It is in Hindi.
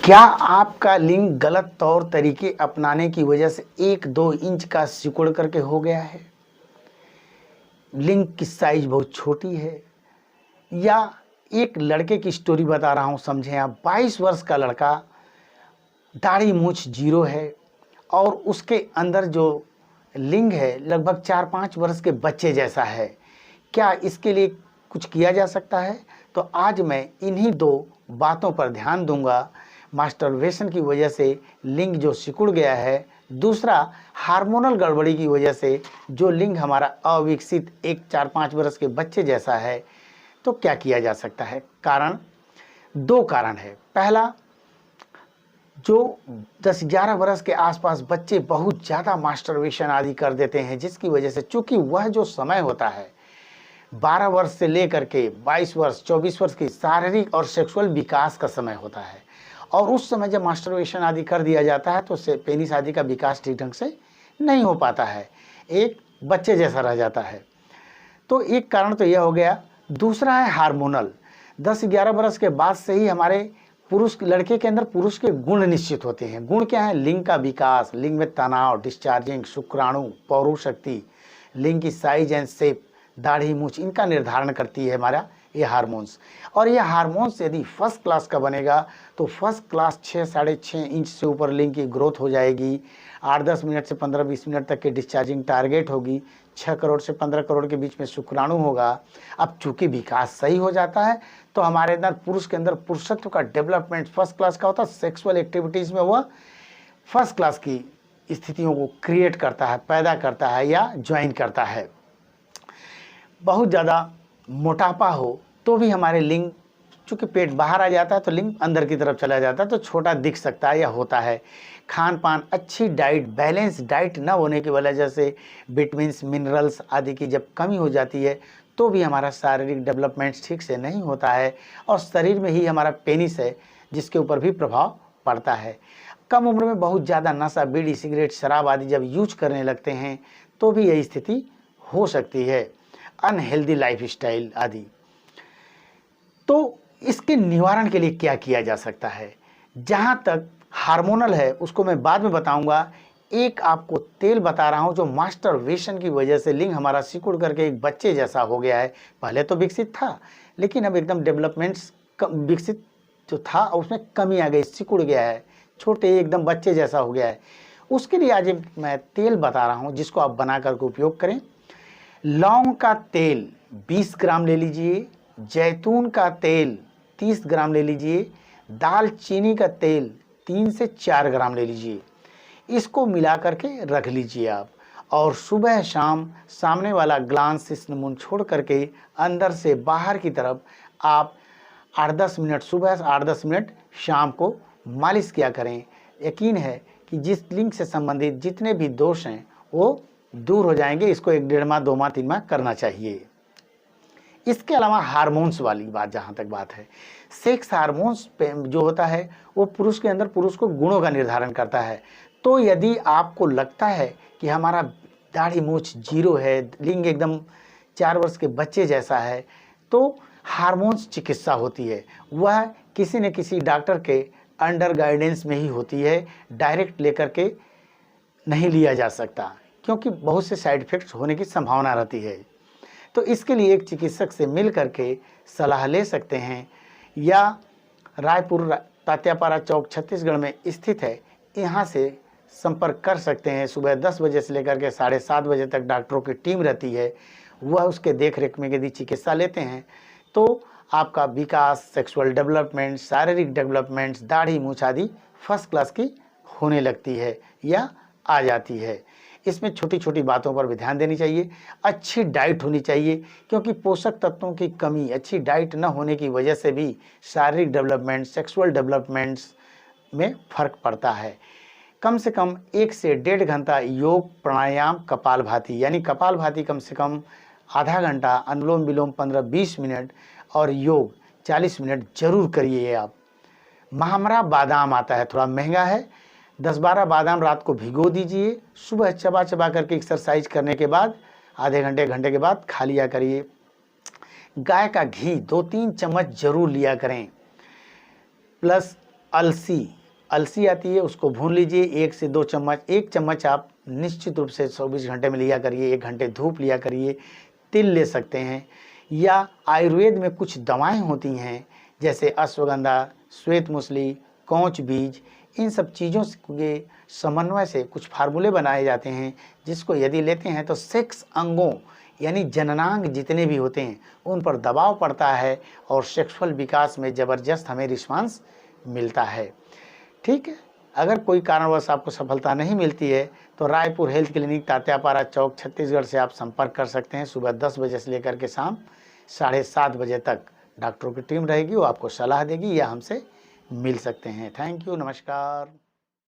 क्या आपका लिंग गलत तौर तरीके अपनाने की वजह से 1-2 इंच का सिकुड़ करके हो गया है? लिंग की साइज बहुत छोटी है, या एक लड़के की स्टोरी बता रहा हूं, समझें आप। 22 वर्ष का लड़का, दाढ़ी मूछ जीरो है, और उसके अंदर जो लिंग है लगभग 4-5 वर्ष के बच्चे जैसा है। क्या इसके लिए कुछ किया जा सकता है? तो आज मैं इन्हीं 2 बातों पर ध्यान दूंगा। मास्टरबेशन की वजह से लिंग जो सिकुड़ गया है, दूसरा हार्मोनल गड़बड़ी की वजह से जो लिंग हमारा अविकसित एक 4-5 वर्ष के बच्चे जैसा है, तो क्या किया जा सकता है। 2 कारण है। पहला, जो 10-11 वर्ष के आसपास बच्चे बहुत ज़्यादा मास्टरबेशन आदि कर देते हैं, जिसकी वजह से, चूंकि वह जो समय होता है 12 वर्ष से लेकर के 22 वर्ष 24 वर्ष की शारीरिक और सेक्सुअल विकास का समय होता है, और उस समय जब मास्टरबेशन आदि कर दिया जाता है तो पेनिस आदि का विकास ठीक ढंग से नहीं हो पाता है, एक बच्चे जैसा रह जाता है। तो एक कारण तो यह हो गया। दूसरा है हार्मोनल। 10-11 वर्ष के बाद से ही हमारे लड़के के अंदर पुरुष के गुण निश्चित होते हैं। गुण क्या है? लिंग का विकास, लिंग में तनाव, डिस्चार्जिंग, शुक्राणु, पौरुष शक्ति, लिंग की साइज एंड शेप, दाढ़ी मूछ, इनका निर्धारण करती है हमारा ये हार्मोन्स। और ये हार्मोन्स यदि फर्स्ट क्लास का बनेगा तो फर्स्ट क्लास 6-6.5 इंच से ऊपर लिंग की ग्रोथ हो जाएगी। 8-10 मिनट से 15-20 मिनट तक की डिस्चार्जिंग टारगेट होगी। 6 करोड़ से 15 करोड़ के बीच में शुक्राणु होगा। अब चूंकि विकास सही हो जाता है तो हमारे अंदर, पुरुष के अंदर पुरुषत्व का डेवलपमेंट फर्स्ट क्लास का होता है। सेक्सुअल एक्टिविटीज़ में वह फर्स्ट क्लास की स्थितियों को क्रिएट करता है, पैदा करता है या ज्वाइन करता है। बहुत ज़्यादा मोटापा हो तो भी हमारे लिंग, चूँकि पेट बाहर आ जाता है तो लिंग अंदर की तरफ चला जाता है, तो छोटा दिख सकता है या होता है। खान पान, अच्छी डाइट, बैलेंस डाइट न होने की वजह से विटामिन्स, मिनरल्स आदि की जब कमी हो जाती है तो भी हमारा शारीरिक डेवलपमेंट ठीक से नहीं होता है, और शरीर में ही हमारा पेनिस है जिसके ऊपर भी प्रभाव पड़ता है। कम उम्र में बहुत ज़्यादा नशा, बीड़ी, सिगरेट, शराब आदि जब यूज करने लगते हैं तो भी यही स्थिति हो सकती है। अनहेल्दी लाइफस्टाइल आदि। तो इसके निवारण के लिए क्या किया जा सकता है? जहाँ तक हार्मोनल है उसको मैं बाद में बताऊंगा। एक आपको तेल बता रहा हूं जो मास्टरबेशन की वजह से लिंग हमारा सिकुड़ करके एक बच्चे जैसा हो गया है। पहले तो विकसित था लेकिन अब एकदम डेवलपमेंट्स विकसित जो था उसमें कमी आ गई, सिकुड़ गया है, छोटे एकदम बच्चे जैसा हो गया है। उसके लिए आज मैं तेल बता रहा हूँ जिसको आप बना करके उपयोग करें। लौंग का तेल 20 ग्राम ले लीजिए, जैतून का तेल 30 ग्राम ले लीजिए, दालचीनी का तेल 3 से 4 ग्राम ले लीजिए। इसको मिला करके रख लीजिए आप, और सुबह शाम सामने वाला ग्लांस मुंह छोड़ करके अंदर से बाहर की तरफ आप 8-10 मिनट सुबह, 8-10 मिनट शाम को मालिश किया करें। यकीन है कि जिस लिंग से संबंधित जितने भी दोष हैं वो दूर हो जाएंगे। इसको 1-1.5 माह, 2 माह, 3 माह करना चाहिए। इसके अलावा हार्मोन्स वाली बात, जहाँ तक बात है, सेक्स हार्मोन्स जो होता है वो पुरुष के अंदर पुरुष को गुणों का निर्धारण करता है। तो यदि आपको लगता है कि हमारा दाढ़ी मूछ जीरो है, लिंग एकदम 4 वर्ष के बच्चे जैसा है, तो हार्मोन्स चिकित्सा होती है। वह किसी न किसी डॉक्टर के अंडर गाइडेंस में ही होती है, डायरेक्ट लेकर के नहीं लिया जा सकता, क्योंकि बहुत से साइड इफेक्ट्स होने की संभावना रहती है। तो इसके लिए एक चिकित्सक से मिल करके सलाह ले सकते हैं, या रायपुर तात्यापारा चौक छत्तीसगढ़ में स्थित है, यहाँ से संपर्क कर सकते हैं। सुबह 10 बजे से लेकर के 7:30 बजे तक डॉक्टरों की टीम रहती है। वह उसके देख रेख में यदि चिकित्सा लेते हैं तो आपका विकास, सेक्सुअल डेवलपमेंट, शारीरिक डेवलपमेंट्स, दाढ़ी मूछ आदि फर्स्ट क्लास की होने लगती है या आ जाती है। इसमें छोटी छोटी बातों पर भी ध्यान देनी चाहिए। अच्छी डाइट होनी चाहिए, क्योंकि पोषक तत्वों की कमी, अच्छी डाइट न होने की वजह से भी शारीरिक डेवलपमेंट, सेक्सुअल डेवलपमेंट्स में फ़र्क पड़ता है। कम से कम 1 से 1.5 घंटा योग, प्राणायाम, कपालभाति, यानी कपालभाति कम से कम आधा घंटा, अनुलोम विलोम 15-20 मिनट और योग 40 मिनट जरूर करिए आप। महामरा बादाम आता है, थोड़ा महंगा है। 10-12 बादाम रात को भिगो दीजिए, सुबह चबा चबा करके एक्सरसाइज करने के बाद आधे घंटे, 1 घंटे के बाद खा लिया करिए। गाय का घी 2-3 चम्मच जरूर लिया करें, प्लस अलसी, अलसी आती है, उसको भून लीजिए 1 से 2 चम्मच। 1 चम्मच आप निश्चित रूप से 24 घंटे में लिया करिए, 1 घंटे धूप लिया करिए। तिल ले सकते हैं, या आयुर्वेद में कुछ दवाएं होती हैं जैसे अश्वगंधा, श्वेतमुसली, कौच बीज, इन सब चीज़ों के समन्वय से कुछ फार्मूले बनाए जाते हैं, जिसको यदि लेते हैं तो सेक्स अंगों यानी जननांग जितने भी होते हैं उन पर दबाव पड़ता है और सेक्सुअल विकास में ज़बरदस्त हमें रिस्पांस मिलता है। ठीक है, अगर कोई कारणवश आपको सफलता नहीं मिलती है तो रायपुर हेल्थ क्लिनिक, तात्यापारा चौक, छत्तीसगढ़ से आप संपर्क कर सकते हैं। सुबह 10 बजे से लेकर के शाम 7:30 बजे तक डॉक्टरों की टीम रहेगी, वो आपको सलाह देगी या हमसे मिल सकते हैं। थैंक यू, नमस्कार।